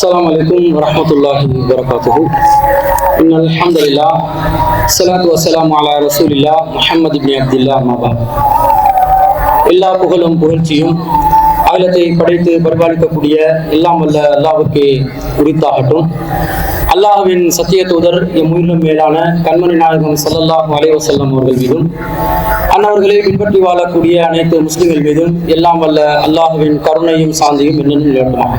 السلام عليكم ورحمة الله وبركاته. إن الحمد لله الصلاة والسلام على رسول الله محمد بن عبد الله ما بعد. எல்லா புகழும் புகழ்ச்சியும் அகிலத்தை படைத்து பரிபாலிக்கக்கூடிய எல்லாம் வல்ல அல்லாஹ்வுக்கே உரித்தாகட்டும். அல்லாஹ்வின் சத்திய தூதர் எம் உயிரினும் மேலான கண்மணி நாயகம் ஸல்லல்லாஹு அலைஹி வஸல்லம் அவர்கள் மீதும் அன்னவர்களை பின்பற்றி வாழக்கூடிய அனைத்து முஸ்லிம்கள் மீதும் எல்லாம் வல்ல அல்லாஹ்வின் கருணையும் சாந்தியும் என்னென்னும் நிலவட்டுமாக.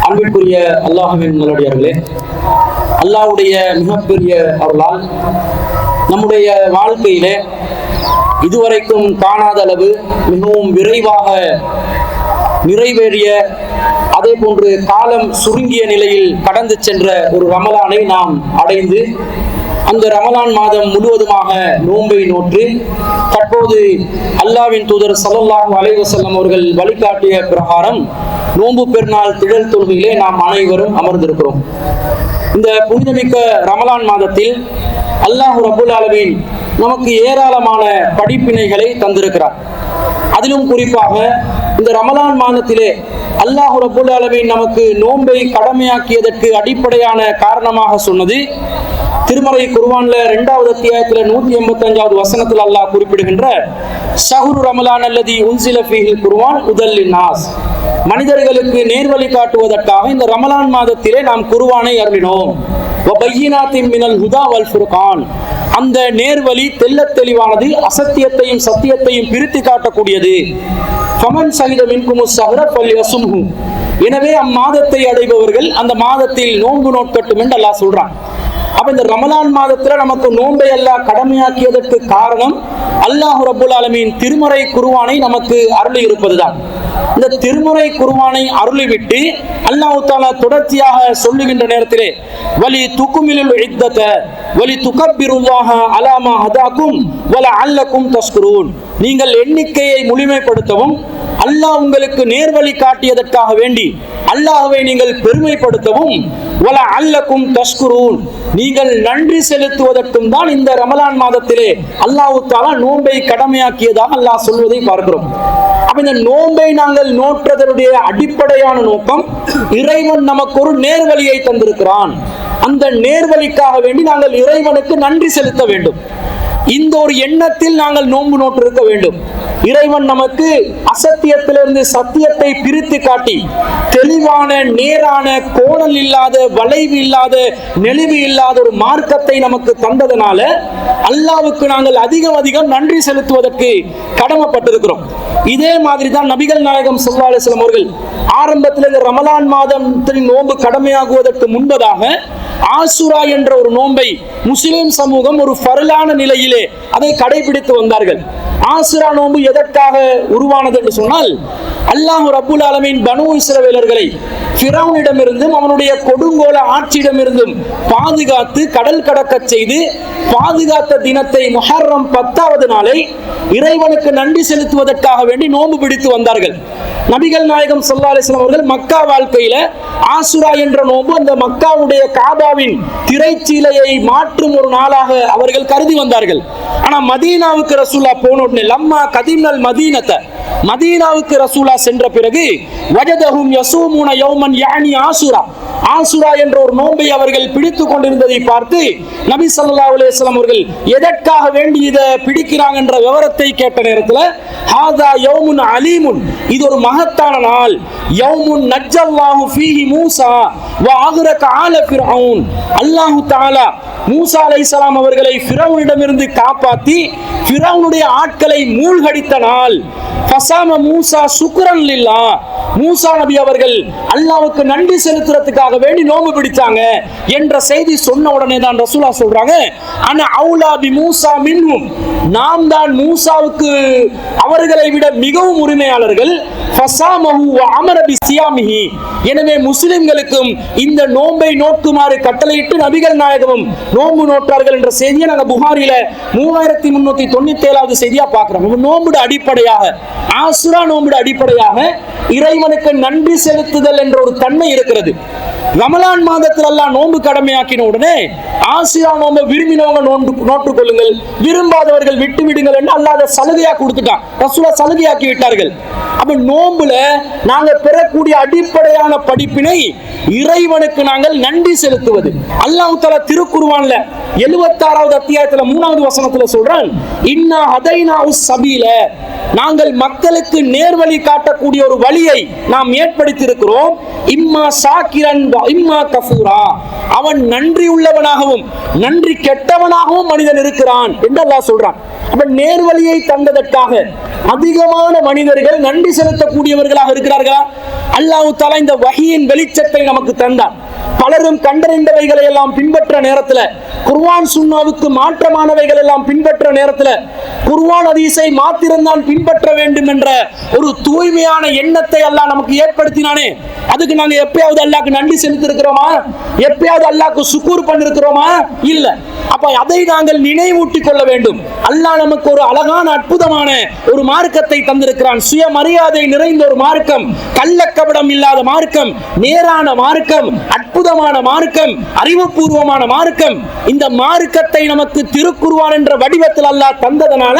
அன்பிற்குரிய அல்லாஹ்வின் நல்லடியார்களே, அல்லாஹ்வுடைய மிகப்பெரிய அருளால் நம்முடைய வாழ்க்கையிலே இதுவரைக்கும் காணாத அளவு மிகவும் விரைவாக நிறைவேறிய, அதே போன்று காலம் சுருங்கிய நிலையில் கடந்து சென்ற ஒரு ரமலானை நாம் அடைந்து அந்த ரமலான் மாதம் முழுவதுமாக நோன்பை நோற்று தற்போது அல்லாஹ்வின் தூதர் ஸல்லல்லாஹு அலைஹி வஸல்லம் அவர்கள் வழிகாட்டிய பிரகாரம் நோன்பு பெருநாள் திடல் தொழுகையிலே நாம் அனைவரும் அமர்ந்திருக்கிறோம். இந்த புனிதமிக்க ரமலான் மாதத்தில் அல்லாஹ் ரப்புல் ஆலமீன் நமக்கு ஏராளமான படிப்பினைகளை தந்திருக்கிறார். அதிலும் குறிப்பாக இந்த ரமலான் மாதத்திலே அல்லாஹ் ரப்புல் ஆலமீன் நமக்கு நோன்பை கடமையாக்கியதற்கு அடிப்படையான காரணமாக சொன்னது திருமறை குர்ஆன்ல 2வது அத்தியாயத்துல 185வது வசனத்தில் அல்லாஹ் குறிப்பிடுகின்ற ஷஹ்ரு ரமலான் அல்லதி உன்சில ஃபீஹில் குர்ஆன் ஹுதல் லின்னாஸ், மனிதர்களுக்கு நேர்வழி காட்டுவதற்காக இந்த ரமலான் மாதத்திலே நாம் குர்ஆனை அருளினோம். வபையினாத்தின் மினல் ஹுதா வல் ஃபுர்கான், அந்த நேர்வழி தெள்ளத் தெளிவானது, அசத்தியத்தையும் சத்தியத்தையும் பிரித்து காட்டக்கூடியது. ஃபமன் ஷஹித மின்குமுஸ் ஷஹ்ர ஃபல்யஸும்ஹு, எனவே அம்மாதத்தை அடைபவர்கள் அந்த மாதத்தில் நோன்பு நோக்கட்டும் என்று அல்லாஹ் சொல்றான். அப்ப இந்த ரமலான் மாதத்துல நமக்கு நோன்பை அல்லாஹ் கடமையாக்கியதற்கு காரணம் அல்லாஹ் ரப்புல் ஆலமீன் திருமறை குர்ஆனை நமக்கு அருளி இருப்பதுதான். இந்த திருமறை குர்ஆனை அருளிவிட்டு அல்லாஹ் தஆலா தொடர்ச்சியாக சொல்லுகின்ற நேரத்திலே வலி துக்மிலுல் இத்தத வலி துகப்பிருல்லாஹ அலா மா ஹதாக்கும் வலஅல்லக்கும் தஷ்குரூன், நீங்கள் எண்ணிக்கையை முழுமைப்படுத்தவும் அல்லாஹ் உங்களுக்கு நேர்வழி காட்டியதற்காக வேண்டி அல்லாஹ்வை நீங்கள் பெருமைப்படுத்தவும் வலஅல்லக்கும் தஷ்குரூன், நீங்கள் நன்றி செலுத்துவதற்கும் தான் இந்த ரமலான் மாதத்திலே அல்லாஹ் தஆலா நோன்பை கடமையாக்கியதாக அல்லாஹ் சொல்வதை பார்க்கிறோம். அப்ப இந்த நோன்பை நாங்கள் நோற்றதனுடைய அடிப்படையான நோக்கம், இறைவன் நமக்கு ஒரு நேர்வழியை தந்திருக்கிறான், அந்த நேர்வழிக்காக வேண்டி நாங்கள் இறைவனுக்கு நன்றி செலுத்த வேண்டும். இந்த ஒரு எண்ணத்தில் நாங்கள் நோன்பு நோற்றிருக்க வேண்டும். இறைவன் நமக்கு அசத்தியத்திலிருந்து சத்தியத்தை பிரித்து காட்டி தெளிவான நேரான கோணல் இல்லாத வளைவு இல்லாத நெளிவு இல்லாத ஒரு மார்க்கத்தை நமக்கு தந்ததனால அல்லாஹ்வுக்கு நாங்கள் அதிகம் நன்றி செலுத்துவதற்கு கடமைப்பட்டிருக்கிறோம். இதே மாதிரி தான் நபிகள் நாயகம் ஸல்லல்லாஹு அலைஹி வஸல்லம் அவர்கள் ஆரம்பத்தில் இந்த ரமலான் மாதத்தின் நோன்பு கடமையாகுவதற்கு முன்பதாக ஆசுரா என்ற ஒரு நோன்பை முஸ்லிம் சமூகம் ஒரு ஃபர்லான நிலையிலே அதை கடைபிடித்து வந்தார்கள். ஆசுரா நோன்பு எதற்காக உருவானது என்று சொன்னால், அல்லாஹ் ரப்புல் ஆலமீன் பனு இஸ்ரவேலர்களை ஃபிரௌனிடமிருந்தும் அவனுடைய கொடுங்கோல ஆட்சியிடமிருந்தும் பாதுகாத்து கடல் கடக்க செய்து பாதுகாத்த தினத்தை முஹர்ரம் 10வது நாளை இறைவனுக்கு நன்றி செலுத்துவதற்காக வேண்டி நோன்பு பிடித்து வந்தார்கள். நபிகள் நாயகம் ஸல்லல்லாஹு அலைஹி வஸல்லம் அவர்கள் மக்கா வாழ்க்கையில ஆசுரா என்ற நோன்பு அந்த மக்காவுடைய காபாவின் திரைச்சீலையை மாற்றும் ஒரு நாளாக அவர்கள் கருதி வந்தார்கள். ஆனா மதீனாவுக்கு ரசூலா போன உடனே லம்மா கதீம்னல் மதீனத, மதீனாவுக்கு ரசூலா சென்ற பிறகு வஜதஹும் யஸூமுன யௌமன் யானி ஆசுரா, ஆசுரா என்ற ஒரு நோன்பை அவர்கள் பிடித்துக் கொண்டிருந்ததை பார்த்து நபி ஸல்லல்லாஹு அலைஹி வஸல்லம் அவர்கள் எதற்காக வேண்டி இதை பிடிக்கிறாங்க என்ற விவரத்தை கேட்ட நேரத்தில் ஹாதா யௌமுன் அலீமுன், இது ஒரு மகத்தான நாள். யௌமுன் நஜ்ஜல்லாஹு ஃபீஹி மூஸா வ அக்ரக ஆல ஃபிர்அவுன், அல்லாஹ் தஆலா மூஸா அலைஹிஸ்ஸலாம் அவர்களை ஃபிரௌனிடமிருந்து காப்பாற்றி ஃபிரௌனுடைய ஆட்களை மூழ்கடித்த நாள். ஃபஸாம மூஸா சுக்ரன் லில்லாஹ், மூஸா நபி அவர்கள் அல்லாஹ்வுக்கு நன்றி செலுத்துறதுக்காக வேண்டி நோன்பு பிடிச்சாங்க என்ற செய்தி சொன்ன உடனே தான் ரசூலா சொல்றாங்க, அன அவுலா பி மூஸா மின்ஹும், நாம் தான் மூஸாவுக்கு அவர்களை விட மிகவும் உரிமையாளர்கள். ஃபஸாமஹு வ அமர பி சியாமிஹி, எனவே முஸ்லிம்களுக்கும் இந்த நோன்பை நோக்குமாறு கட்டளையிட்டு நபிகள் நாயகமும் நோன்பு நோட்டார்கள் என்ற செய்தியை நாங்கள் புகாரில 3397வது செய்தியா பார்க்கிறோம். நோன்புட அடிப்படையாக, ஆசுரா நோன்புட அடிப்படையாக இறைவனுக்கு நன்றி செலுத்துதல் என்ற ஒரு தன்மை இருக்கிறது. ரமலான் மாதத்தில் அல்லாஹ் நோன்பு கடமையாக்கின உடனே ஆசியா நோன்பை விரும்பினவங்க நோட்டுக் கொள்ளுங்கள், விரும்பாதவர்கள் விட்டு விடுங்கள் என்று அல்லாஹ் அதை சலுகையா கொடுத்துட்டான். ரசூலுல்லாஹ் சலுகையாக்கி விட்டார்கள். அப்ப நோன்புல நாங்க பெறக்கூடிய அடிப்படையான படிப்பினை இறைவனுக்கு நாங்கள் நன்றி செலுத்துவது. அல்லாஹ் தஆலா திருக்குர்ஆன்ல 76வது அத்தியாயத்துல 3வது வசனத்துல சொல்றான், இன்னா ஹதைனாஹு ஸபீல, நாங்கள் மக்களுக்கு நேர்வழி காட்டக்கூடிய ஒரு வழியை நாம் ஏற்படுத்தி இருக்கிறோம். இம்மா ஷாக்கிரன் இம்மா கஃபூரா, அவன் நன்றி உள்ளவனாகவும் நன்றி கெட்டவனாகவும் மனிதன் இருக்கிறான் என்று அல்லாஹ் சொல்றான். அப்ப நேர்வழியை தந்ததற்காக அதிகமான மனிதர்கள் நன்றி செலுத்தக்கூடியவர்களாக இருக்கிறார்களா? அல்லாஹ் தஆலா இந்த வஹீயின் வெளிச்சத்தை நமக்கு தந்தார். பலரும் கண்டறிந்தவைகளை எல்லாம் பின்பற்ற நேரத்துல, குர்ஆன் சுன்னாவுக்கு மாற்றமானவைகள் எல்லாம் பின்பற்ற நேரத்துல, குர்ஆன் ஹதீஸை மாத்திரம்தான் பின்பற்ற வேண்டும் என்ற ஒரு தூய்மையான எண்ணத்தை அல்லாஹ் நமக்கு ஏற்படுத்தினானே, அதுக்கு நாங்க எப்பயாவது அல்லாஹ்க்கு நன்றி செலுத்தி இருக்கிறோமா? எப்பயாவது அல்லாஹ்க்கு சுக்கூர் பண்ணிருக்கிறோமா? இல்ல. அப்ப அதை நாங்கள் நினைவூட்டிக் கொள்ள வேண்டும். அல்லாஹ் நமக்கு ஒரு அழகான அற்புதமான ஒரு மார்க்கத்தை தந்திருக்கிறான். சுயமரியாதை நிறைந்த ஒரு மார்க்கம், கள்ளக்கபடம் இல்லாத மார்க்கம், நேரான மார்க்கம், அற்புதமான மார்க்கம், அறிவுபூர்வமான மார்க்கம். இந்த மார்க்கத்தை நமக்கு திருக்குர்ஆன் என்ற வடிவத்தில் அல்லாஹ் தந்ததனால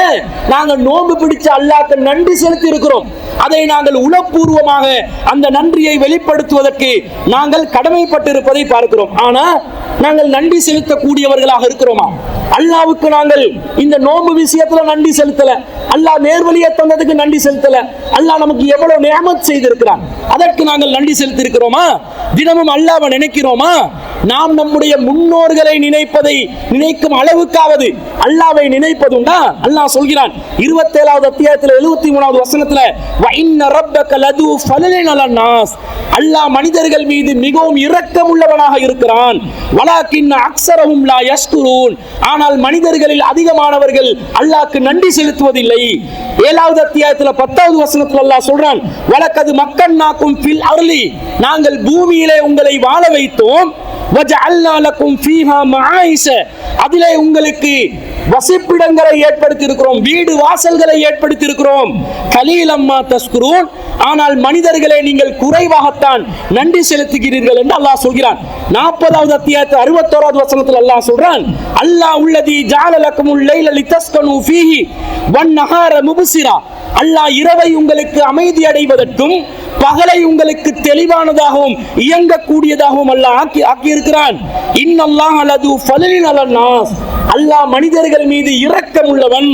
நாங்கள் நோன்பு பிடிச்ச அல்லாஹ்க்கு நன்றி செலுத்தி இருக்கிறோம். அதை நாங்கள் உளப்பூர்வமாக அந்த நன்றியை வெளிப்படுத்துவதற்கு நாங்கள் கடமைப்பட்டிருப்பதை பார்க்கிறோம். ஆனா நாங்கள் நன்றி செலுத்தக்கூடியவர்களாக இருக்கிறோமா? அல்லாஹ்வுக்கு நாங்கள் இந்த நோன்பு விஷயத்துல நன்றி செலுத்தல, அல்லாஹ் நேர்வழியை தந்ததுக்கு நன்றி செலுத்தல, அல்லாஹ் நமக்கு எவ்வளவு நிஅமத் செய்திருக்கிறான் அதற்கு நாங்கள் நன்றி செலுத்தி இருக்கிறோமா? தினமும் அல்லாஹ்வை நினைக்கிறோமா? நாம் நம்முடைய முன்னோர்களை நினைக்கும் அளவுக்காவது அல்லாஹ்வை நினைப்பதுண்டா? அல்லாஹ் சொல்கிறான் 27வது அத்தியாயத்தில் 73வது வசனத்துல, வ இன்ன ரப்பக லது ஃபலலின் அலன் நாஸ், அல்லாஹ் மனிதர்கள் மீது மிகவும் இரக்கம் உள்ளவனாக இருக்கிறான். வலாக்கின் அக்ஸரஹும் லா யஷ்குரூன், ஆனால் மனிதர்களில் அதிகமானவர்கள் அல்லாஹ்க்கு நன்றி செலுத்துவதில்லை. 7வது அத்தியாயத்தில் 10வது வசனத்தில் அல்லாஹ் சொல்றான், வலக்கது மக்கன்னாக்கும் ஃபில் அர்லி, நாங்கள் பூமியிலே உங்களை வாழ வைத்தோம். வஜஅல்னா லக்கும் ஃபீஹா மஆயிஷ, அதிலே உங்களுக்கு வசிப்பிடங்களை ஏற்படுத்தி இருக்கிறோம், வீடு வாசல்களை ஏற்படுத்தி இருக்கிறோம். கலீலம்மா தஸ்குரூன், ஆனால் மனிதர்களே நீங்கள் குறைவாகத்தான் நன்றி செலுத்துகிறீர்கள் என்று அல்லாஹ் சொல்கிறான். 40வது அத்தியாயத்தில் 61வது வசனத்தில் அல்லாஹ் சொல்றான், அல்லாஹ் உள்ளதி ஜஅல லக்குமுல் லைல லிதஸ்கனு ஃபீஹி வன் நஹார முப்சிரா, அல்லாஹ் இரவை உங்களுக்கு அமைதி அடைவதற்கும் பகலை உங்களுக்கு தெளிவானதாகவும் இயங்கக்கூடியதாகவும் அல்லாஹ் ஆக்கி இருக்கிறான். இன்னல்லாஹ லது ஃபலலின் அலன் நாஸ், அல்லாஹ் மனிதர்கள் மீது இரக்கம் உள்ளவன்.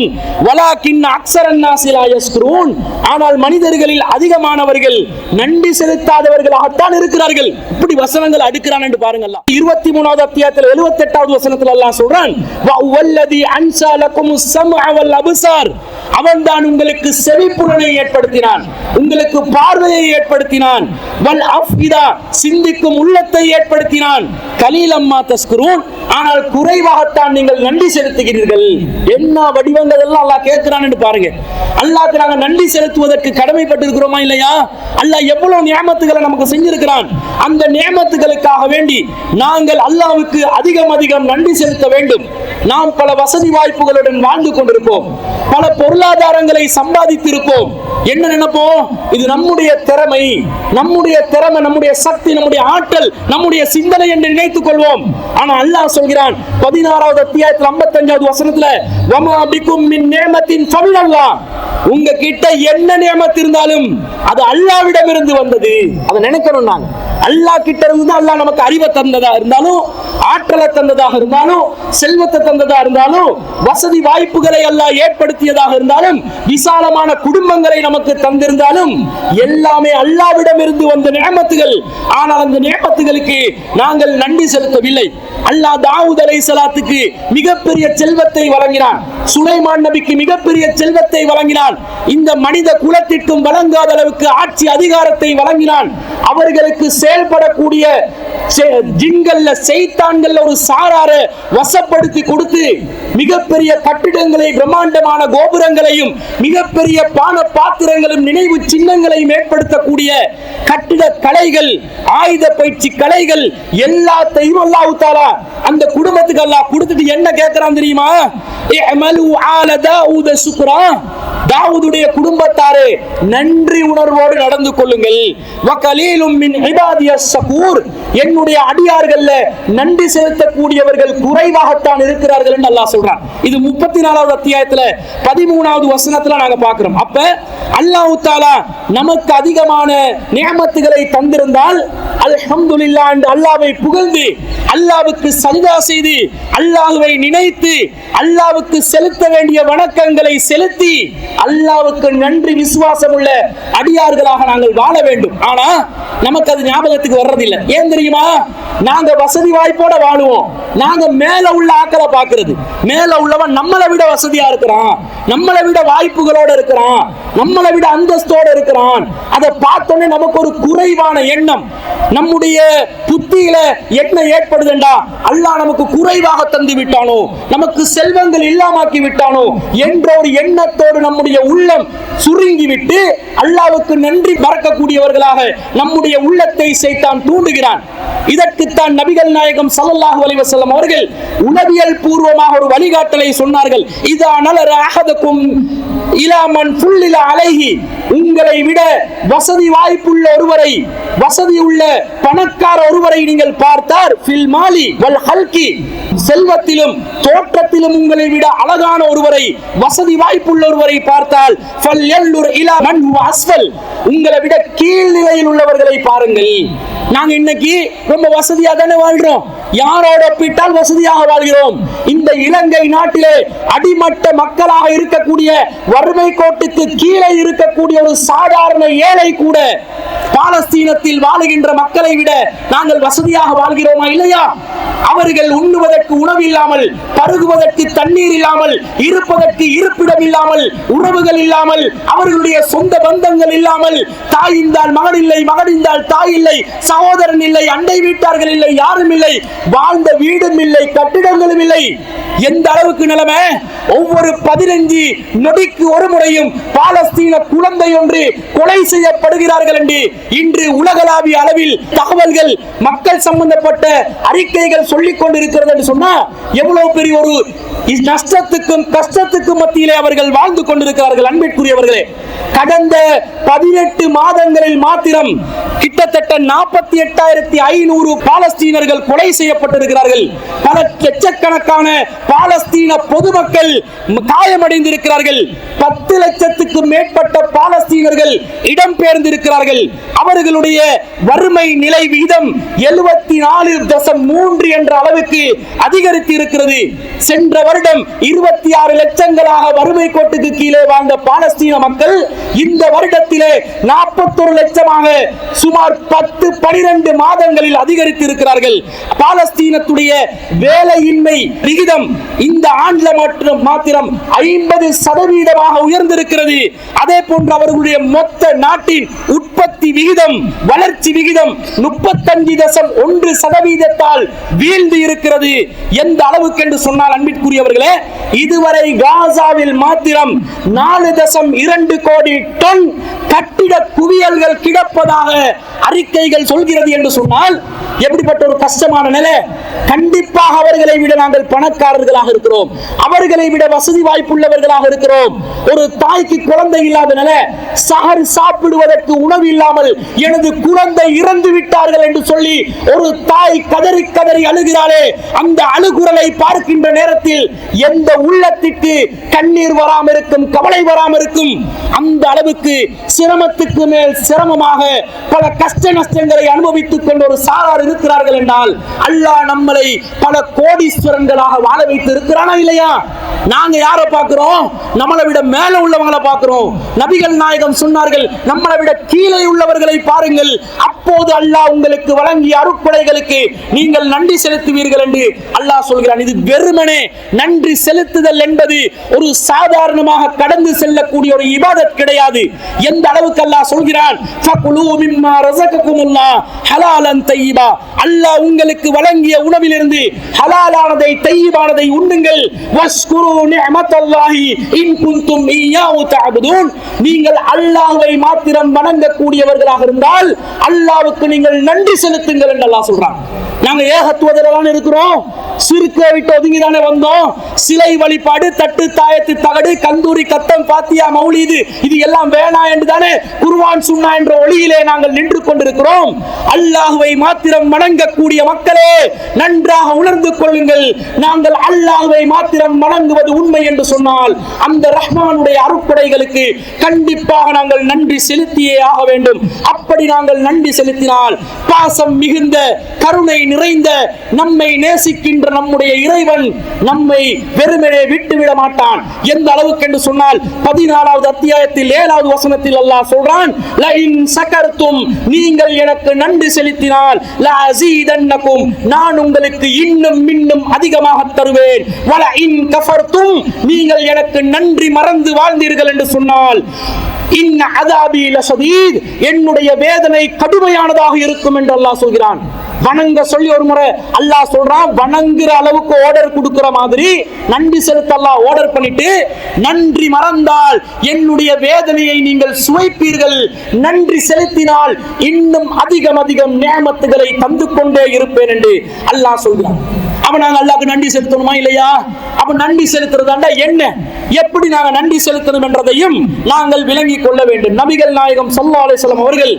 வலாக்கின் அக்ஸரன் நாஸி லா யஸ்குரூன், ஆனால் மனிதர்களில் அதிகமானவர்கள் நன்றி செலுத்தாதவர்களாகத்தான் இருக்கிறார்கள். இப்படி வசனங்கள் அடுக்கிறான் என்று பாருங்கள். 23வது அத்தியாயத்தில் 78வது வசனத்தில் அல்லாஹ் சொல்றான், வல்லதி அன்ஸா லக்குமுஸ் ஸம்அ வல் அப்சார், அவன்தான் உங்களுக்கு செவிப்புலனை ஏற்படுத்தினான், உங்களுக்கு பார்வையை ஏற்படுத்தினான். வல் அஃபிதா, சிந்திக்கும் உள்ளத்தை ஏற்படுத்தினான். கலீலம்மா தஸ்குரூன், ஆனால் குறைவாகத்தான் நீங்கள் நன்றி செலுத்துகிறீர்கள். என்ன வடிவங்கள் எல்லாம் அல்லாஹ் கேட்கிறான் என்று பாருங்க. அல்லாஹ்க்கு நாங்கள் நன்றி செலுத்துவதற்கு கடமைப்பட்டிருக்கிறோமா இல்லையா? அல்லாஹ் எவ்வளவு நியமத்துகளை நமக்கு செஞ்சிருக்கிறான். அந்த நியமத்துகளுக்காக வேண்டி நாங்கள் அல்லாஹ்வுக்கு அதிகம் நன்றி செலுத்த வேண்டும். நாம் பல வசதி வாய்ப்புகளுடன் வாழ்ந்து கொண்டிருப்போம், பல பொருளாதாரங்களை சம்பாதித்திருப்போம். என்ன நினைப்போம்? இது நம்முடைய திறமை, நம்முடைய சக்தி, நம்முடைய ஆற்றல், நம்முடைய சிந்தனை என்று நினைத்துக் கொள்வோம். ஆனா அல்லாஹ் சொல்கிறான் 16வது அத்தியாயத்தில் 55வது வசனத்துல, வமா பிகும் மின் நிஅமத்தின் ஃபமினல்லாஹ், உங்க கிட்ட என்ன நியமத் இருந்தாலும் அது அல்லாஹ்விடம் இருந்து வந்தது. அதை நினைக்கணும். நாங்க அல்லாஹ் கிட்ட இருந்து அல்லாஹ் நமக்கு அறிவை தந்ததா இருந்தாலும், ஆற்றலை தந்ததாக இருந்தாலும், செல்வத்தை தந்ததா இருந்தாலும், வசதி வாய்ப்புகளை அல்லாஹ் ஏற்படுத்தியதாக இருந்தாலும், விசாலமான குடும்பங்களை நமக்கு தந்திருந்தாலும், எல்லாமே அல்லாஹ்விடம் இருந்து வந்த நியமத்துகள். ஆனால் அந்த நியமத்துகளுக்கு நாங்கள் நன்றி செலுத்தவில்லை. அல்லாஹ் தாவூத் அலைஹிஸ்ஸலாத்துக்கு மிகப்பெரிய செல்வத்தை வழங்கினான், சுலைமான் நபிக்கு மிகப்பெரிய செல்வத்தை வழங்கினான், இந்த மனித குலத்திற்கும் வழங்காத அளவுக்கு ஆட்சி அதிகாரத்தை வழங்கினான். அவர்களுக்கு செயல்படக்கூடிய ஜின்கள்ல சைத்தான்கள்ல ஒரு சாரார வசப்படுத்தி கொடுத்து மிகப்பெரிய கட்டிடங்களை, பிரம்மாண்டமான கோபுரங்களையும் மிகப்பெரிய பான பாத்திரங்களும் நினைவு சின்னங்களையும் ஏற்படுத்தக்கூடிய கட்டிட கலைகள், ஆயுத பயிற்சி கலைகள் எல்லாத்தையும் அல்லாஹ் தஆலா அந்த குடும்பத்துக்கு அல்லாஹ் கொடுத்துட்டு என்ன கேட்கிறான் தெரியுமா? இஅமலு ஆல தாவூத சுக்ரா, தாவூதுடைய குடும்பத்தாரே நன்றி உணர்வோடு நடந்து கொள்ளுங்கள். வகலீலும் மின் இபாதியஸ் ஷகூர், என்னுடைய அடியார்கள்ல நன்றி செலுத்தக்கூடியவர்கள் குறைவாகத்தான் இருக்கிறார்கள் என்று அல்லாஹ் சொல்றான். இது 34வது அத்தியாயத்துல 13வது வசனத்துல நாங்க பார்க்கிறோம். அப்ப அல்லாஹ் தஆலா நமக்கு அதிகமான நியமத்துகளை தந்திருந்தால் அல்ஹம்துலில்லாஹ் என்று அல்லாஹ்வை புகழ்ந்து, அல்லாஹ்வுக்கு சஜதா செய்து, அல்லாஹ்வை நினைத்து, அல்லாஹ்வுக்கு செலுத்த வேண்டிய வணக்கங்களை செலுத்தி, அல்லாஹ்வுக்கு நன்றி விசுவாசம் உள்ள அடியார்களாக நாங்கள் வாழ வேண்டும். ஆனா நமக்கு அது ஞாபகத்துக்கு வர்றதில்லை. ஏன் தெரியுமா? நாங்க வசதி வாய்ப்போட வாழுவோம். நாங்க மேல உள்ள ஆக்களை பார்க்கிறது, மேல உள்ளவன் நம்மளை விட வசதியா இருக்கிறான், நம்மளை விட வாய்ப்புகளோட இருக்கிறான், நம்மளை விட அந்தஸ்தோட இருக்கிறான். அதை பார்த்தோன்னே நமக்கு ஒரு குறைவான எண்ணம் நம்முடைய புத்தியில என்ன ஏற்படுதுண்டா, அல்லாஹ் நமக்கு குறைவாக தந்து விட்டானோ, நமக்கு செல்வங்கள் இல்லாமாக்கி விட்டானோ என்ற ஒரு எண்ணத்தோடு நம்முடைய உள்ளம் சுருங்கிவிட்டு அல்லாஹ்வுக்கு நன்றி மறக்கக்கூடியவர்களாக நம்முடைய உள்ளத்தை சைத்தான் தூண்டுகிறான். இதற்குத்தான் நபிகள் நாயகம் ஸல்லல்லாஹு அலைஹி வஸல்லம் அவர்கள் உளவியல் பூர்வமாக ஒரு வழிகாட்டலை சொன்னார்கள். இதா நலர அஹதகும் இலா மன் ஃபுல்லில அலைஹி, உங்களை விட வசதி வாய்ப்புள்ள ஒருவரை, வசதி உள்ள பணக்கார ஒருவரை நீங்கள் பார்த்தார், ஃபில் மாலி வல் ஹல்கி, செல்வத்திலும் தோற்றத்திலும் உங்களை விட அழகான ஒருவரை, வசதி வாய்ப்புள்ள ஒருவரை பார்த்தால், ஃபல்யல்லுர் இலா மன் ஹுவ அஸ்ஃபல், உங்களை விட கீழ் நிலையில் உள்ளவர்களை பாருங்கள். நாங்க இன்னைக்கு ரொம்ப வசதியா தானே வாழ்றோம், யாரோட ஒப்பிட்டால் வசதியாக வாழ்கிறோம். இந்த இலங்கை நாட்டிலே அடிமட்ட மக்களாக இருக்கக்கூடிய, வறுமை கோட்டுக்கு கீழே இருக்கக்கூடிய ஒரு சாதாரண ஏழை கூட பாலஸ்தீனத்தில் வாழுகின்ற மக்களை விட நாங்கள் வசதியாக வாழ்கிறோமா இல்லையா? அவர்கள் உண்ணுவதற்கு உணவு இல்லாமல், பருகுவதற்கு தண்ணீர் இல்லாமல், இருப்பதற்கு இருப்பிடம் இல்லாமல், உறவுகள் இல்லாமல், அவர்களுடைய சொந்த பந்தங்கள் இல்லாமல், தாய் இருந்தால் மகன் இல்லை, மகன் இருந்தால் தாய் இல்லை, சகோதரன் இல்லை, அண்டை வீட்டார்கள் இல்லை, யாரும் இல்லை, வாழ்ந்த வீடும் இல்லை, கட்டிடங்களும் இல்லை. எந்த அளவுக்கு நிலைமை? ஒவ்வொரு 15 நொடிக்கு ஒரு முறையும் பாலஸ்தீன குழந்தை ஒன்று கொலை செய்யப்படுகிறார்கள் என்று இன்று உலகளாவிய அளவில் தகவல்கள், மக்கள் சம்பந்தப்பட்ட அறிக்கைகள் சொல்லிக் கொண்டிருக்கிறது என்று சொன்னா எவ்வளவு பெரிய ஒரு நஷ்டத்துக்கும் கஷ்டத்துக்கும் மத்தியிலே அவர்கள் வாழ்ந்து கொண்டிருக்கிறார்கள். அன்பிற்குரியவர்களே, கடந்த 18 மாதங்களில் மாத்திரம் கிட்டத்தட்ட 48,500 பாலஸ்தீனர்கள் கொலை செய்யப்பட்டிருக்கிறார்கள். பல லட்சக்கணக்கான பாலஸ்தீன பொதுமக்கள் காயமடைந்திருக்கிறார்கள். 10 லட்சத்துக்கும் மேற்பட்ட பாலஸ்தீனர்கள் இடம்பெயர்ந்திருக்கிறார்கள். அவர்களுடைய வறுமை நிலை விகிதம் 74.3 என்ற அளவுக்கு அதிகரித்து இருக்கிறது. சென்ற வருடம் 26 லட்சங்களாக வறுமை கோட்டுக்கு கீழே வாழ்ந்த பாலஸ்தீன மக்கள் இந்த வருடத்திலே 41 லட்சமாக சுமார் 10-12 மாதங்களில் அதிகரித்து இருக்கிறார்கள். பாலஸ்தீனத்துடைய வேலையின்மை விகிதம் இந்த ஆண்டுல மாத்திரம் 50% உயர்ந்திருக்கிறது. அதே போன்று அவர்களுடைய மொத்த நாட்டின் உற்பத்தி விகிதம், வளர்ச்சி விகிதம் 35.1% வீழ்ந்து இருக்கிறது. எந்த அளவுக்கு என்று சொன்னால் அன்பிற்குரியவர்களே, இதுவரை காசாவில் மாத்திரம் 4.2 கோடி டன் கட்டிட குவியல்கள் கிடப்பதாக அறிக்கைகள் சொல்கிறது என்று சொன்னால் எப்படிப்பட்ட ஒரு கஷ்டமான நிலை. கண்டிப்பாக அவர்களை விட நாங்கள் பணக்காரர்களாக இருக்கிறோம், அவர்களை விட வசதி வாய்ப்புள்ளவர்களாக இருக்கிறோம். ஒரு தாய்க்கு குழந்தை இல்லாத நிலை, சஹர் சாப்பிடுவதற்கு உணவு இல்லாமல் எனது குழந்தை இறந்து விட்டார்கள் என்று சொல்லி ஒரு தாய் கதறி கதறி அழுகிறாளே, அந்த அழுகுரலை பார்க்கின்ற நேரத்தில் எந்த உள்ளத்திற்கு கண்ணீர் வராமல் இருக்கும், கவலை வராமல் இருக்கும்? அந்த அளவுக்கு சிரமத்துக்கு மேல் சிரமமாக பல கஷ்ட நஷ்டங்களை அனுபவித்துக் கொண்ட ஒரு சாரார் இருக்கிறார்கள் என்றால் அல்லாஹ் நம்மளை பல கோடீஸ்வரன்களாக வாழ வைத்து இருக்கிறானா இல்லையா? நாங்க யாரை பார்க்கிறோம்? நம்மளை விட மேல உள்ளவங்களை பார்க்கிறோம். நபிகள் நாயகம் சொன்னார்கள், நம்மளை விட கீழே உள்ளவர்களை பாருங்கள், அப்போது அல்லாஹ் உங்களுக்கு வழங்கிய அருட்கொடைகளுக்கு நீங்கள் நன்றி செலுத்துவீர்கள் என்று அல்லாஹ் சொல்கிறான். இது வெறுமனே நன்றி செலுத்துதல் என்பது ஒரு சாதாரணமாக கடந்து செல்லக்கூடிய ஒரு இபாதத் கிடையாது. எந்த அளவுக்கு அல்லாஹ் சொல்கிறான், ஃபகுலூ மிம்மா ரஸககுமுல்லாஹ் ஹலாலன் தய்யிபா, அல்லாஹ் உங்களுக்கு வழங்கிய உணவிலிருந்து ஹலாலானதை, தய்யிபானதை உண்ணுங்கள். வஷ்குரு நிஅமத்தல்லாஹி இன் குன்தும் இய்யாஹு தஅபுதூன், நீங்கள் அல்லாஹ்வை மாத்திரம் வணங்கக்கூடியவர்களாக இருந்தால் அல்லாஹ்வுக்கு நீங்கள் நன்றி செலுத்துங்கள் என்று அல்லாஹ் சொல்றான். நாங்க ஏகத்துவத்தில் இருக்கிறோம், சிறுக்கை விட்டு ஒதுங்கிதானே வந்தோம். சிலை வழிபாடு, தட்டு தாயத்து தகடு, கந்தூரி கத்தம், பாத்தியா, மௌலிது இது எல்லாம் வேணா என்று தானே குர்ஆன் சுன்னா என்ற ஒளியிலே நாங்கள் நின்று கொண்டிருக்கிறோம். அல்லாஹ்வை மாத்திரம் வணங்கக்கூடிய மக்களே நன்றாக உணர்ந்து கொள்ளுங்கள். நாங்கள் அல்லாஹ்வை மாத்திரம் வணங்குவது உண்மை என்று சொன்னால் அந்த ரஹ்மானுடைய அருட்கொடைகளுக்கு கண்டிப்பாக நாங்கள் நன்றி செலுத்தியே ஆக வேண்டும். அப்படி நாங்கள் நன்றி செலுத்தினால் பாசம் மிகுந்த கருணை நிறைந்த நம்மை நேசிக்கின்ற நம்முடைய இறைவன் நம்மை வெறுமனே விட்டுவிட மாட்டான். எந்த அளவுக்கு என்று சொன்னால் 14வது அத்தியாயத்தில் 7வது வசனத்தில் அல்லாஹ் சொல்றான், லஇன் சகர்தும், நீங்கள் எனக்கு நன்றி செலுத்தினால் லஅஸீதன்னகும், நான் உங்களுக்கு இன்னும் அதிகமாக தருவேன். வலஇன் கஃபர்தும், நீங்கள் எனக்கு நன்றி மறந்து வாழ்ந்தீர்கள் என்று சொன்னால் இன் அஸாபி லஷதீத், என்னுடைய வேதனை கடுமையானதாக இருக்கும் என்று அல்லாஹ் சொல்கிறான். வணங்க சொல்லி ஒரு முறை அல்லாஹ் சொல்றான், வணங்குற அளவுக்கு ஆர்டர் கொடுக்கிற மாதிரி நன்றி செலுத்த அல்லாஹ் ஆர்டர் பண்ணிட்டு, நன்றி மறந்தால் என்னுடைய வேதனையை நீங்கள் சுவைப்பீர்கள், நன்றி செலுத்தினால் இன்னும் அதிகம் நியமத்துகளை தந்து கொண்டே இருப்பேன் என்று அல்லாஹ் சொல்கிறான். அப்ப நாங்க அல்லாஹ்க்கு நன்றி செலுத்தணுமா இல்லையா? அப்ப நன்றி செலுத்துறதாண்டா என்ன, எப்படி நாங்க நன்றி செலுத்தணும் என்றதையும் நாங்கள் விளங்கிக் கொள்ள வேண்டும். நபிகள் நாயகம் ஸல்லல்லாஹு அலைஹி வஸல்லம் அவர்கள்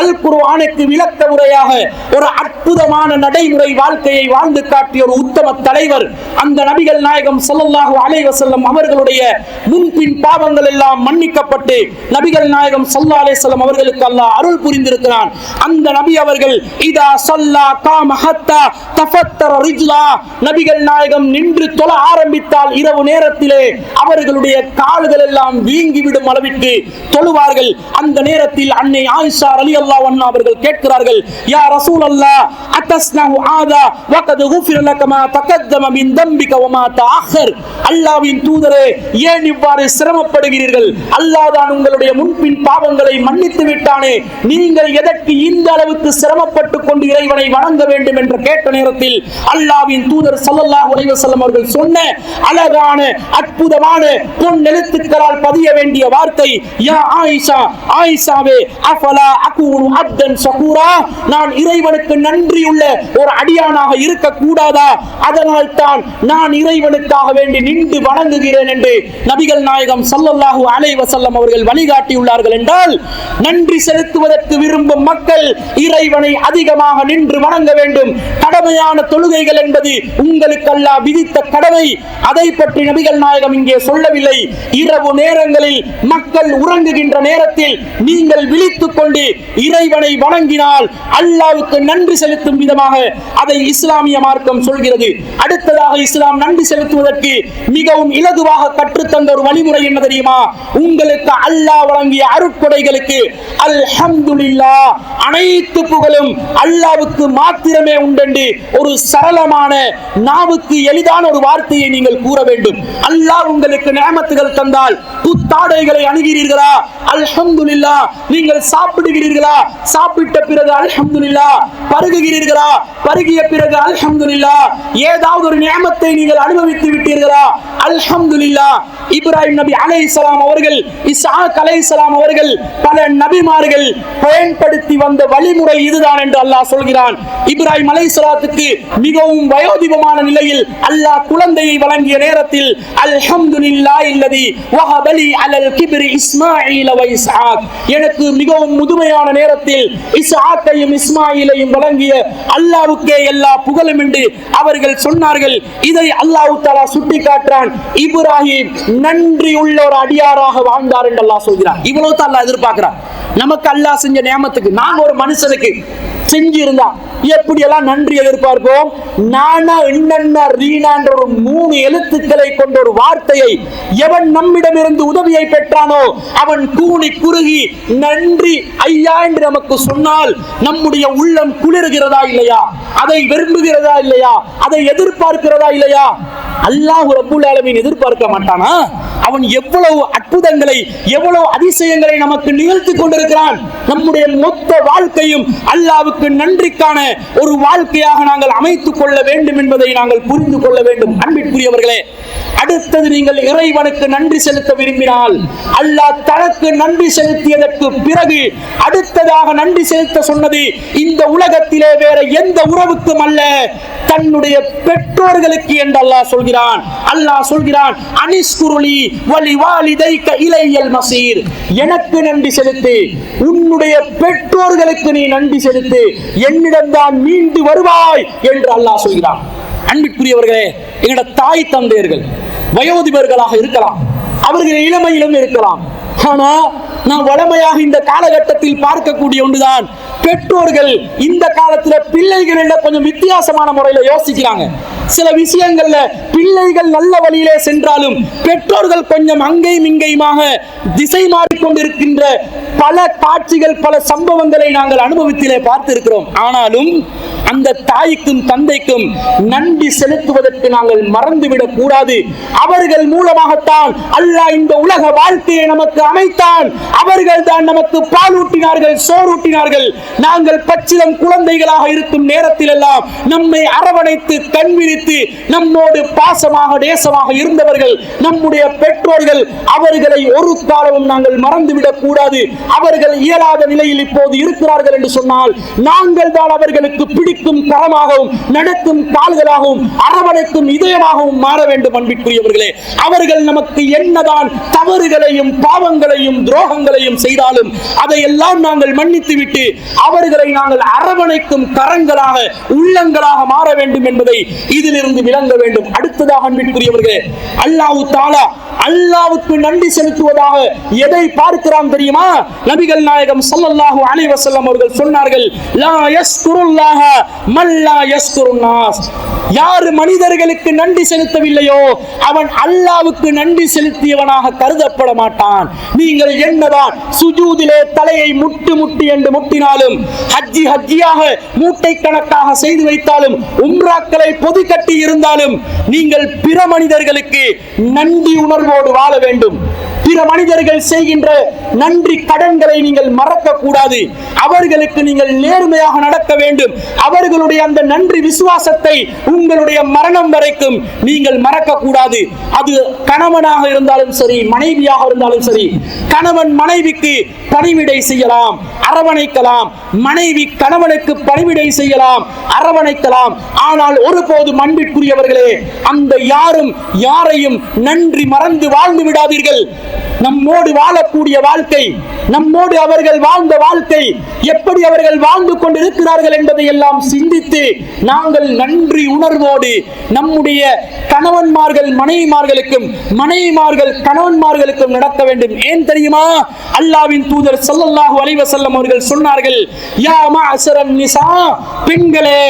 அல் குர்ஆனுக்கு விளக்க உரையாக ஒரு அற்புதமான நடைமுறை வாழ்க்கையை வாழ்ந்து காட்டிய ஒரு உத்தம தலைவர். அந்த நபிகள் நாயகம் ஸல்லல்லாஹு அலைஹி வஸல்லம் அவர்களுடைய முன்பின் பாவங்கள் எல்லாம் மன்னிக்கப்பட்டு நபிகள் நாயகம் ஸல்லல்லாஹு அலைஹி வஸல்லம் அவர்களுக்கு அல்லாஹ் அருள் புரிந்திருக்கிறான். அந்த நபி அவர்கள் இதா ஸல்லா காம ஹத்தா தஃபத்தர ரிஜ்லா, நபிகள் நாயகம் நின்று தொழ ஆரம்பித்தால் இரவு நேரத்திலே அவர்களுடைய கால்கள் எல்லாம் வீங்கிவிடும் அளவிற்கு தொழுவார்கள். அந்த நேரத்தில் அன்னை ஆயிஷா ரலியல்லாஹு அன்ஹா அவர்கள் கேட்கிறார்கள், யா ரசூலல்லாஹ் அத்தஸ்னஹு ஆதா வகத் குஃபிர லக மா தகத்தம மின் தம்பிக வ மா தஅக்கர், அல்லாஹ்வின் தூதரே ஏன் இவ்வாறு சிரமப்படுகிறீர்கள்? அல்லாஹ் தான் உங்களுடைய முன்பின் பாவங்களை மன்னித்து விட்டானே, நீங்கள் எதற்கு இந்த அளவுக்கு சிரமப்பட்டு கொண்டு இறைவனை வணங்க வேண்டும் என்று கேட்ட நேரத்தில் அல்லாஹ்வின் தூதர் ஸல்லல்லாஹு அலைஹி வஸல்லம் அவர்கள் சொன்ன அழகான அற்புதமான பொன் எழுத்துக்களால் பதிய வேண்டிய வார்த்தை, யா ஆயிஷா, ஆயிஷாவே அஃபலா அகூனு அப்தன் ஷகூரா, நான் இறைவனுக்கு நன்றியுள்ள ஒரு அடியானாக இருக்க கூடாதா? அதனால் தான் நான் இறைவனுக்காக வேண்டி நின்று வணங்குகிறேன் என்று நபிகள் நாயகம் ஸல்லல்லாஹு அலைஹி வஸல்லம் அவர்கள் வழிகாட்டியுள்ளார்கள். என்றால் நன்றி செலுத்துவதற்கு விரும்பும் மக்கள் இறைவனை அதிகமாக நின்று வணங்க வேண்டும். கடமையான தொழுகைகள் என்பது உங்களுக்கு அல்லாஹ் விதித்த கடமை. அதை பற்றி நபிகள் நாயகம் இங்கே சொல்லவில்லை. இரவு நேரங்களில் மக்கள் உறங்குகின்ற நேரத்தில் நீங்கள் விழித்துக் கொண்டு இறைவனை வணங்கினால் அல்லாஹ்வுக்கு நன்றி செலுத்தும் விதமாக அதை இஸ்லாமிய மார்க்கம் சொல்கிறது. அடுத்ததாக இஸ்லாம் நன்றி செலுத்துவதற்கு மிகவும் இலகுவாக கற்றுத்தந்த ஒரு வழிமுறை என்ன தெரியுமா? உங்களுக்கு அல்லாஹ் வழங்கிய அருட்கொடைகளுக்கு அல்ஹம்துலில்லாஹ், அனைத்து புகழும் அல்லாஹ்வுக்கு மாத்திரமே உண்டென்று ஒரு சரளமான நாவுக்கு எளிதான ஒரு வார்த்தையை நீங்கள் கூற வேண்டும். அல்லாஹ் உங்களுக்கு நியமத்துகள் தந்தால் புத்தாடைகளை அணிகிறீர்களா? அல்ஹம்துலில்லாஹ். நீங்கள் சாப்பிடுகிறீர்களா? சாப்பிட்ட பிறகு அல்ஹம்துலில்லாஹ். பருகுகிறீர்களா? பருகிய பிறகு அல்ஹம்துலில்லாஹ். ஏதாவது ஒரு நியமத்தை நீங்கள் அனுபவித்து விட்டீர்களா? அல்ஹம்துலில்லாஹ். இப்ராஹிம் நபி அலைஹிஸ்ஸலாம் அவர்கள், இஸ்ஹாக் அலைஹிஸ்ஸலாம் அவர்கள், பல நபிமார்கள் பயன்படுத்தி வந்த வழிமுறை இதுதான் என்று அல்லாஹ் சொல்கிறான். இப்ராஹிம் அலைஹிஸ்ஸலாத்துக்கு மிகவும் வயோதிபமான நிலையில் அல்லாஹ் குழந்தையை வழங்கிய நேரத்தில் அல்ஹம்துலில்லாஹ் இல்லதி வஹபலி அலல் கிப்ரி இஸ்மாஈல வ இஸ்ஹாக், எனக்கு மிகவும் முதுமையான நேரத்தில் இஸ்ஹாக்கையும் இஸ்மாயிலையும் வழங்கிய அல்லாஹ்வுக்கே எல்லா புகழும் என்று அவர்கள் சொன்னார்கள். இதை அல்லாஹ் தஆலா சுட்டிக்காட்டுறான். இப்ராஹிம் நன்றி உள்ள ஒரு அடியாராக வாழ்ந்தார் என்று அல்லாஹ் சொல்கிறார். இவ்வளவு தான் அல்லாஹ் எதிர்பார்க்கிறார். நமக்கு அல்லாஹ் செஞ்ச நியமத்துக்கு நாம் ஒரு மனுஷனுக்கு செஞ்சிருந்தா எப்படி எல்லாம் நன்றி எதிர்பார்ப்போம்? நானா இன்னன்னா ரீனான்ற ஒரு 3 எழுத்துக்களை கொண்ட ஒரு வார்த்தையை எவன் நம்மிடமிருந்து உதவியை பெற்றானோ அவன் கூனி குறுகி நன்றி ஐயா என்று நமக்கு சொன்னால் நம்முடைய உள்ளம் குளிர்கிறதா இல்லையா? அதை விரும்புகிறதா இல்லையா? அதை எதிர்பார்க்கிறதா இல்லையா? அல்லாஹ் ரப்பல் ஆலமீன் எதிர்பார்க்க மாட்டானா? அவன் எவ்வளவு அற்புதங்களை, எவ்வளவு அதிசயங்களை நமக்கு நிகழ்த்தி கொண்டிருக்கிறான். நம்முடைய மொத்த வாழ்க்கையும் அல்லாஹ்வுக்கு நன்றிக்கான ஒரு வாழ்க்கையாக நாங்கள் அமைத்துக் கொள்ள வேண்டும் என்பதை நாங்கள் புரிந்து கொள்ள வேண்டும். அன்பிற்குரியவர்களே, அடுத்தது நீங்கள் இறைவனுக்கு நன்றி செலுத்த விரும்பினால் அல்லாஹ் தனக்கு நன்றி செலுத்தியதற்கு பிறகு அடுத்ததாக நன்றி செலுத்த சொன்னது இந்த உலகத்திலே வேற எந்த உறவுக்கும் அல்ல, தன்னுடைய பெற்றோர்களுக்கு என்று அல்லாஹ் சொல்கிறான். அல்லாஹ் சொல்கிறான், அனிஸ்குருலி வலி வாலிதைக இலையல் மசீர், எனக்கு நன்றி செலுத்து, உன்னுடைய பெற்றோர்களுக்கு நீ நன்றி செலுத்து, என்னிடம்தான் மீண்டு வருவாய் என்று அல்லாஹ் சொல்கிறான். அன்பிற்குரியவர்களே, எங்களோட தாய் தந்தையர்கள் வயோதிபர்களாக இருக்கலாம், அவர்கள் இளமையிலும் இருக்கலாம். ஆனா நான் வளமையாக இந்த காலகட்டத்தில் பார்க்கக்கூடிய ஒன்றுதான், பெற்றோர்கள் இந்த காலத்துல பிள்ளைகள் கொஞ்சம் வித்தியாசமான முறையில யோசிக்கிறாங்க. சில விஷயங்கள்ல பிள்ளைகள் நல்ல வழியிலே சென்றாலும் பெற்றோர்கள் கொஞ்சம் அங்கேயும் இங்கேயுமாக திசை மாறிக்கொண்டிருக்கின்ற பல காட்சிகள், பல சம்பவங்களை நாங்கள் அனுபவத்திலே பார்த்து இருக்கிறோம். ஆனாலும் அந்த தாய்க்கும் தந்தைக்கும் நன்றி செலுத்துவதற்கு நாங்கள் மறந்துவிடக் கூடாது. அவர்கள் மூலமாகத்தான் அல்லாஹ் இந்த உலக வாழ்க்கையை நமக்கு அமைத்தான். அவர்கள் தான் நமக்கு பாலூட்டினார்கள், சோறூட்டினார்கள். நாங்கள் பச்சிளம் குழந்தைகளாக இருக்கும் நேரத்தில் எல்லாம் நம்மை அரவணைத்து கண்விழித்து நம்மோடு பாசமாக நேசமாக இருந்தவர்கள் நம்முடைய பெற்றோர்கள். அவர்களை ஒரு காலமும் நாங்கள் மறந்துவிடக் கூடாது. அவர்கள் இயலாத நிலையில் இப்போது இருக்கிறார்கள் என்று சொன்னால் நாங்கள் தான் அவர்களுக்கு பிடிக்கும் கரமாகவும் நடக்கும் கால்களாகவும் அரவணைக்கும் இதயமாகவும் மாற வேண்டும். அன்பிற்குரியவர்களே, அவர்கள் நமக்கு என்னதான் தவறுகளையும் பாவங்களையும் துரோகங்களையும் செய்தாலும் அதையெல்லாம் நாங்கள் மன்னித்து விட்டு அவர்களை நாங்கள் அரவணைக்கும் கரங்களாக உள்ளங்களாக மாற வேண்டும் என்பதை இதிலிருந்து விளங்க வேண்டும். அடுத்ததாக அன்பிற்குரியவர்களே, அல்லாஹ் தஆலா அல்லாஹ்வுக்கு நன்றி செலுத்துவதாக எதை பார்க்கிறான் தெரியுமா? நபிகள் நாயகம் ஸல்லல்லாஹு அலைஹி வஸல்லம் அவர்கள் சொன்னார்கள், லா யஸ்குருல்லாஹ மல் லா யஸ்குருன் நாஸ். யார் மனிதர்களுக்கு நன்றி செலுத்தவில்லையோ அவன் அல்லாஹ்வுக்கு நன்றி செலுத்தியவனாக கருதப்பட மாட்டான். நீங்கள் என்னதான் சுஜூதிலே தலையை முட்டு முட்டி என்று முட்டினாலும், ஹஜ்ஜியாக மூட்டை கணக்காக செய்து வைத்தாலும், உம்ராக்களை பொதி கட்டி இருந்தாலும், நீங்கள் பிற மனிதர்களுக்கு நன்றி உணர்வோடு வாழ வேண்டும். பிற மனிதர்கள் செய்கின்ற நன்றி கடன்களை நீங்கள் மறக்க கூடாது. அவர்களுக்கு நீங்கள் நேர்மையாக நடக்க வேண்டும். அவர்களுடைய அந்த நன்றி விசுவாசத்தை உங்களுடைய மரணம் வரைக்கும் நீங்கள் மறக்க கூடாது. அது கணவனாக இருந்தாலும் சரி, மனைவியாக இருந்தாலும் சரி. கணவன் மனைவிக்கு பணிவிடை செய்யலாம், அரவணைக்கலாம். மனைவி கணவனுக்கு பணிவிடை செய்யலாம், அரவணைக்கலாம். ஆனால் ஒருபோதும் அன்பிற்குரியவர்களே, அந்த யாரும் யாரையும் நன்றி மறந்து வாழ்ந்து விடாதீர்கள். நம்மோடு வாழக்கூடிய வாழ்க்கை, நம்மோடு அவர்கள் வாழ்ந்த வாழ்க்கை, எப்படி அவர்கள் வாழ்ந்து கொண்டிருக்கிறார்கள் என்பதை எல்லாம் சிந்தித்து நாங்கள் நன்றி உணர்வோடு நம்முடைய கணவன்மார்கள் மனைவிமார்களுக்கும், மனைவிமார்கள் கணவன்மார்களுக்கும் நடக்க வேண்டும். ஏன் தெரியுமா? அல்லாஹ்வின் தூதர் ஸல்லல்லாஹு அலைஹி வஸல்லம் அவர்கள் சொன்னார்கள், யா மஅஸரன் நிசா, பெண்களே,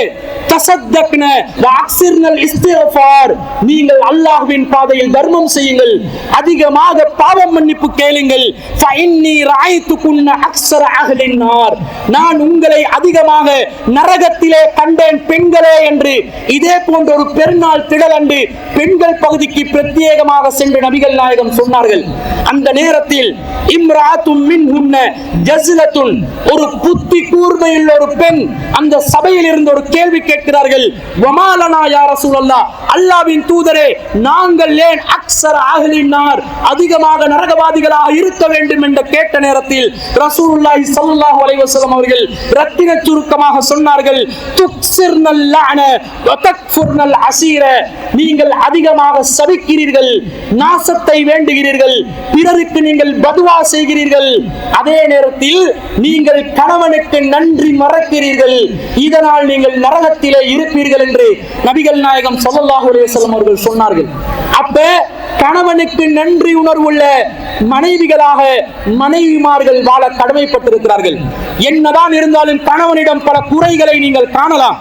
தஸத்தக்ன வஅக்ஸிர்னல் இஸ்திக்ஃபார், நீங்கள் அல்லாஹ்வின் பாதையில் தர்மம் செய்யுங்கள், அதிகமாக பாவம் மன்னிப்பு கேளுங்கள். ஃபஇன்னி ரஅய்துகுன்ன அக்ஸர அஹ்லின் நார், நான் உங்களை அதிகமாக நரகத்திலே கண்டேன் பெண்களே என்று இதே போன்ற ஒரு பெருநாள் திடலன்று பெண்கள் பகுதிக்கு பிரத்யேகமாக சென்று நபிகள் நாயகம் சொன்னார்கள். அந்த நேரத்தில் இம்ராத்தும் மின்ஹுன்ன ஜஸ்லத்துன், ஒரு புத்தி கூர்மையுள்ள ஒரு பெண் அந்த சபையில் இருந்து ஒரு கேள்வி கேட்கிறார்கள். வமாலனா யா ரசூலல்லாஹ், அல்லாஹ்வின் தூதரே, நாங்கள் ஏன் அக்ஸர அஹ்லின் நார், அதிகமாக நரகவாதிகளாக இருக்க வேண்டும் என்று கேட்ட நேரத்தில் ரசூலுல்லாஹி ஸல்லல்லாஹு அலைஹி வஸல்லம் அவர்கள் ரத்தின சுருக்கமாக சொன்னார்கள், துக்ஸிர்னல் லஅன வ தக்ஃபுர்னல் அஸீர, நீங்கள் அதிகமாக சபிக்கிறீர்கள், நாசத்தை வேண்டுகிறீர்கள், பிறருக்கு நீங்கள் பதுவா செய்கிறீர்கள், அதே நேரத்தில் நீங்கள் கணவனுக்கு நன்றி மறக்கிறீர்கள், இதனால் நீங்கள் நரகத்திலே இருப்பீர்கள் என்று நபிகள் நாயகம் ஸல்லல்லாஹு அலைஹி வஸல்லம் அவர்கள் சொன்னார்கள். அப்ப கணவனுக்கு நன்றி உணர்வுள்ள மனைவிகளாக மனைவிமார்கள் வாழ கடமைப்பட்டிருக்கிறார்கள். என்னதான் இருந்தாலும் கணவனிடம் பல குறைகளை நீங்கள் காணலாம்.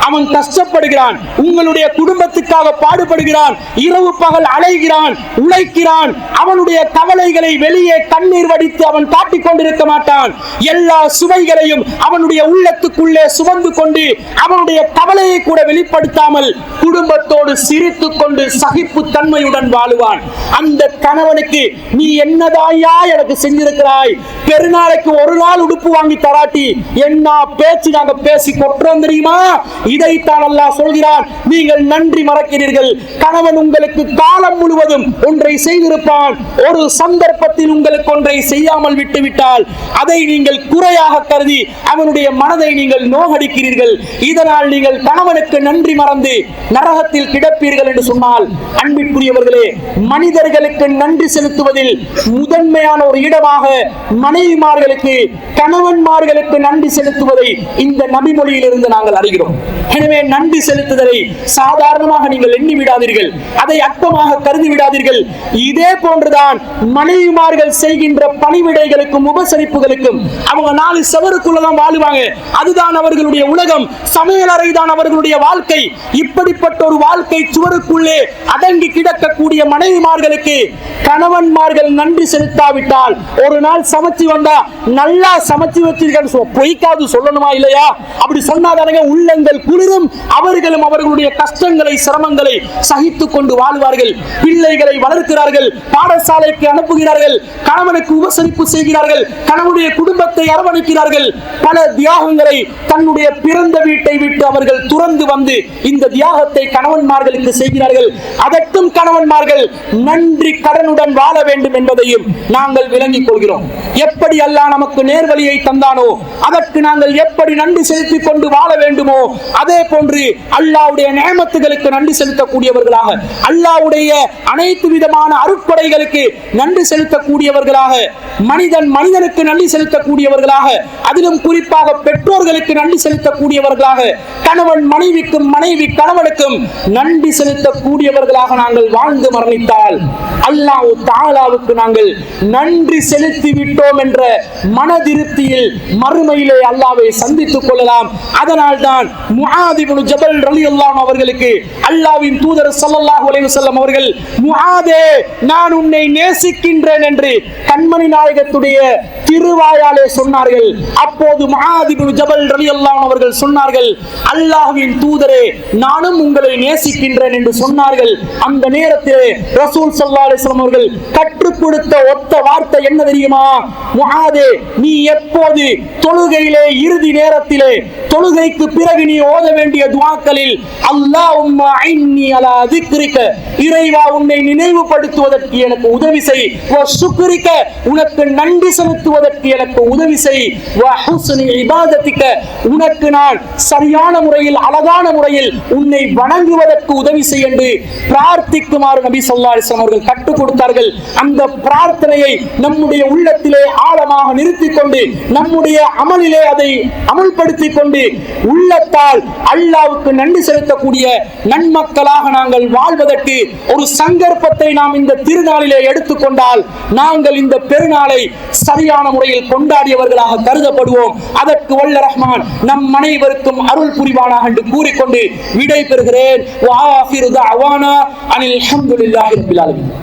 அவன் கஷ்டப்படுகிறான், உங்களுடைய குடும்பத்துக்காக பாடுபடுகிறான், இரவு பகல் அலைகிறான், உழைக்கிறான். அவனுடைய கவலைகளை வெளியே கண்ணீர் வடித்து அவன் காட்டிக் கொண்டிருக்க மாட்டான். எல்லா சுவைகளையும் அவனுடைய உள்ளத்துக்குள்ளே சுமந்து கொண்டு அவனுடைய கவலையை கூட வெளிப்படுத்தாமல் குடும்பத்தோடு சிரித்துக் கொண்டு சகிப்பு தன்மையுடன் வாழுவான். அந்த கணவனுக்கு நீ என்னதாயா எனக்கு செஞ்சிருக்கிறாய், பெருநாளைக்கு ஒரு நாள் உடுப்பு வாங்கி தராட்டி என்ன பேச்சு நாங்க பேசி கொட்டுறோம் தெரியுமா, இதைத்தான் அல்லாஹ் சொல்கிறான். நீங்கள் நன்றி மறக்கிறீர்கள். கணவன் உங்களுக்கு காலம் முழுவதும் ஒன்றை செய்திருப்பான், ஒரு சந்தர்ப்பத்தில் உங்களுக்கு ஒன்றை செய்யாமல் விட்டுவிட்டால் அதை நீங்கள் குறையாக கருதி அவனுடைய மனதை நீங்கள் நோகடிக்கிறீர்கள். இதனால் நீங்கள் கணவனுக்கு நன்றி மறந்து நரகத்தில் கிடப்பீர்கள் என்று சொன்னால், அன்பிற்குரியவர்களே, மனிதர்களுக்கு நன்றி செலுத்துவதில் முதன்மையான ஒரு இடமாக மனைவிமார்களுக்கு, கணவன்மார்களுக்கு நன்றி செலுத்துவதை இந்த நபிமொழியில் இருந்து நாங்கள் அறிகிறோம். எனவே நன்றி செலுத்துதலை சாதாரணமாக நீங்கள் எண்ணி விடாதீர்கள், அதை அற்பமாக கருதி விடாதீர்கள். இதே போன்றுதான் மனைவிமார்கள் செய்கின்ற பணிவிடைகளுக்கும் உபசரிப்புகளுக்கும். அவங்க 4 செவருக்குள்ளதான் வாழுவாங்க, அதுதான் அவர்களுடைய உலகம், சமையலறை தான் அவர்களுடைய வாழ்க்கை. இப்படிப்பட்ட ஒரு வாழ்க்கை சுவருக்குள்ளே அடங்கி கிடக்கக்கூடிய மனைவிமார்களுக்கு கணவன்மார்கள் நன்றி செலுத்தாவிட்டால், ஒரு நாள் சமைச்சு வந்தா நல்லா சமைச்சு வச்சிருக்க பொய்க்காது சொல்லணுமா இல்லையா? அப்படி சொன்னாதானே உள்ளங்கள் குளிரும். அவர்களும் அவர்களுடைய கஷ்டங்களை, சிரமங்களை சகித்துக் கொண்டு வாழ்வார்கள். பிள்ளைகளை வளர்க்கிறார்கள், பாடசாலைக்கு அனுப்புகிறார்கள், கணவனுக்கு உபசரிப்பு செய்கிறார்கள், கணவனுடைய குடும்பத்தை அரவணைக்கிறார்கள். பல தியாகங்களை தன்னுடைய பிறந்த வீட்டை விட்டு அவர்கள் துறந்து வந்து இந்த தியாகத்தை கணவன்மார்களுக்கு செய்கிறார்கள். அதற்கும் கணவன்மார்கள் நன்றி கடனுடன் வாழ வேண்டும் என்பதையும் நாங்கள் விளங்கிக் கொள்கிறோம். எப்படி அல்லாஹ் நமக்கு நேர்வழியை தந்தானோ அதற்கு நாங்கள் எப்படி நன்றி செலுத்திக் கொண்டு வாழ வேண்டுமோ, அதே போன்று அல்லாஹ்வுடைய நியமத்துகளுக்கு நன்றி செலுத்தக்கூடியவர்களாக, அல்லாஹ்வுடைய அனைத்து விதமான அருட்கொடைகளுக்கு நன்றி செலுத்தக்கூடியவர்களாக, மனிதனுக்கு நன்றி செலுத்தக்கூடியவர்களாக, அதிலும் குறிப்பாக பெற்றோர்களுக்கு நன்றி செலுத்தக்கூடியவர்களாக, கணவன் மனைவிக்கும், மனைவி கணவனுக்கும் நன்றி செலுத்தக்கூடியவர்களாக நாங்கள் வாழ்ந்து மரணித்தால் அல்லாஹ் தஆலாவுக்கு நாங்கள் நன்றி செலுத்தி விட்டோம் என்ற மனதிருப்தியில் மறுமையிலே அல்லாஹ்வை சந்தித்துக் கொள்ளலாம். அதனால் தான் முஆத் இப்னு ஜபல் ரலியல்லாஹு அன்ஹு அவர்களுக்கு அல்லாஹ்வின் தூதர் ஸல்லல்லாஹு அலைஹி வஸல்லம் அவர்கள், முஆதே, நான் உன்னை நேசிக்கின்றேன் என்று கண்மணி நாயகத்துடைய திருவாயாலே சொன்னார்கள். அப்போது முஆத் இப்னு ஜபல் ரலியல்லாஹு அன்ஹு அவர்கள் சொன்னார்கள், அல்லாஹ்வின் தூதரே, நானும் உங்களை நேசிக்கின்றேன் என்று சொன்னார்கள். அந்த நேரத்திலே ரசூல் ஸல்லல்லாஹு அலைஹி வஸல்லம் அவர்கள் கற்றுக் கொடுத்த ஒத்த வார்த்தை என்ன தெரியுமா? முஆதே, நீ எப்போது தொழுகையிலே இறுதி நேரத்திலே தொழுகைக்கு பிறகு நீ ஓத வேண்டிய துஆக்களில் அல்லாஹும்ம இன்னி அலா திக்ரிக, இறைவா உன்னை நினைவுபடுத்துவதற்கு எனக்கு உதவி செய், வ ஷுக்ரிக, உனக்கு நன்றி செலுத்துவதற்கு எனக்கு உதவி செய், வ ஹுஸ்னி இபாதத்திக, உனக்கு நான் சரியான முறையில், அழகான முறையில் உன்னை வணங்குவதற்கு உதவி செய் என்று பிரார்த்திக்குமாறு நபி ஸல்லல்லாஹு அலைஹி வஸல்லம் அவர்கள் கற்றுக் கொடுத்தார்கள். அந்த பிரார்த்தனையை நம்முடைய உள்ளத்திலே ஆழமாக நிறுத்திக் கொண்டு, நம்முடைய அமலிலே அதை அமல்படுத்திக் கொண்டு, உள்ளத்தால் அல்லாஹ்வுக்கு நன்றி செலுத்தக்கூடிய நன்மக்களாக நாங்கள் வாழ்வதற்கு ஒரு சங்கற்பத்தை நாம் இந்த திருநாளிலே எடுத்துக்கொண்டால் நாங்கள் இந்த பெருநாளை சரியான முறையில் கொண்டாடியவர்களாக கருதப்படுவோம். அதற்கு வல்ல ரஹ்மான் நம் அனைவருக்கும் அருள் புரிவானாக என்று கூறிக்கொண்டு விடை பெறுகிறேன். வ ஆகிரு தஅவானா அனில் ஹம்துலில்லாஹி ரப்பில் ஆலமீன்.